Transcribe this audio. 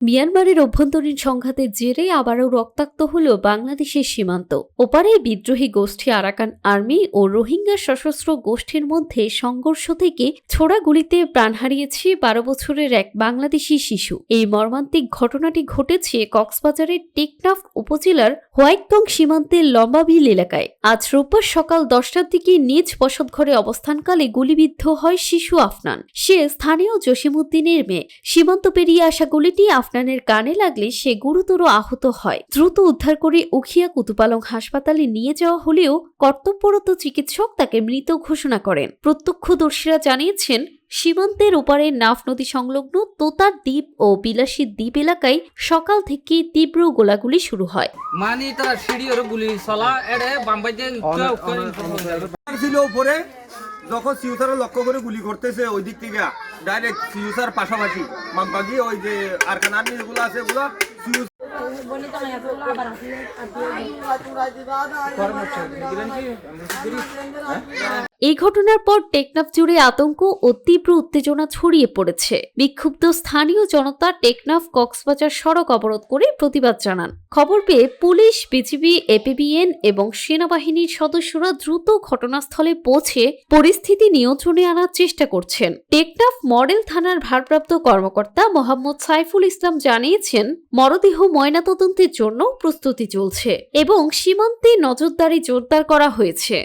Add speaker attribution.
Speaker 1: মিয়ানমারের অভ্যন্তরীণ সংঘাতের জেরে আবারও রক্তাক্ত হল বাংলাদেশের সীমান্ত। ওপারে বিদ্রোহী গোষ্ঠী আরাকান আর্মি ও রোহিঙ্গা সশস্ত্র গোষ্ঠীর মধ্যে সংঘর্ষ থেকে ছোড়া গুলিতে প্রাণ হারিয়েছে ১২ বছরের এক বাংলাদেশি শিশু। এই মর্মান্তিক ঘটনাটি ঘটেছে কক্সবাজারের টেকনাফ উপজেলার হোয়াইটটং সীমান্তের লম্বাবিল এলাকায়। আজ রোববার সকাল ১০টার দিকে নিজ বসতঘরে অবস্থানকালে গুলিবিদ্ধ হয় শিশু আফনান। সে স্থানীয় জসিমউদ্দিনের মেয়ে। সীমান্ত পেরিয়ে আসা গুলিটি আফনানের কানে লাগলে সে গুরুতর আহত হয়। দ্রুত উদ্ধার করে উখিয়া কুতুপালং হাসপাতালে নিয়ে যাওয়া হলেও কর্তব্যরত চিকিৎসক তাকে মৃত ঘোষণা করেন। প্রত্যক্ষদর্শীরা জানিয়েছেন, সীমান্তের ওপারে নাফ নদী সংলগ্ন তোতার দ্বীপ ও বিলাসী দ্বীপ এলাকায় সকাল থেকে তীব্র গোলাগুলি শুরু হয়।
Speaker 2: যখন সিউসার লক্ষ্য করে গুলি করতেছে ওই দিক থেকে ডাইরেক্ট সিউসার পাশাপাশি মাগবাগি ওই যে আরকান আর্মি যেগুলো আছে ওগুলো
Speaker 1: এই ঘটনার পর টেকনাফ জুড়ে আতঙ্ক ও তীব্র উত্তেজনা ছড়িয়ে পড়েছে। বিক্ষুব্ধ স্থানীয় জনতা টেকনাফ কক্সবাজার সড়ক অবরোধ করে প্রতিবাদ জানান। খবর পেয়ে পুলিশ, বিজিবি, এপিবিএন এবং সেনাবাহিনীর সদস্যরা দ্রুত ঘটনাস্থলে পৌঁছে পরিস্থিতি নিয়ন্ত্রণে আনার চেষ্টা করছেন। টেকনাফ মডেল থানার ভারপ্রাপ্ত কর্মকর্তা মোহাম্মদ সাইফুল ইসলাম জানিয়েছেন, মরদেহ ময়নাতদন্তের জন্য প্রস্তুতি চলছে এবং সীমান্তে নজরদারি জোরদার করা হয়েছে।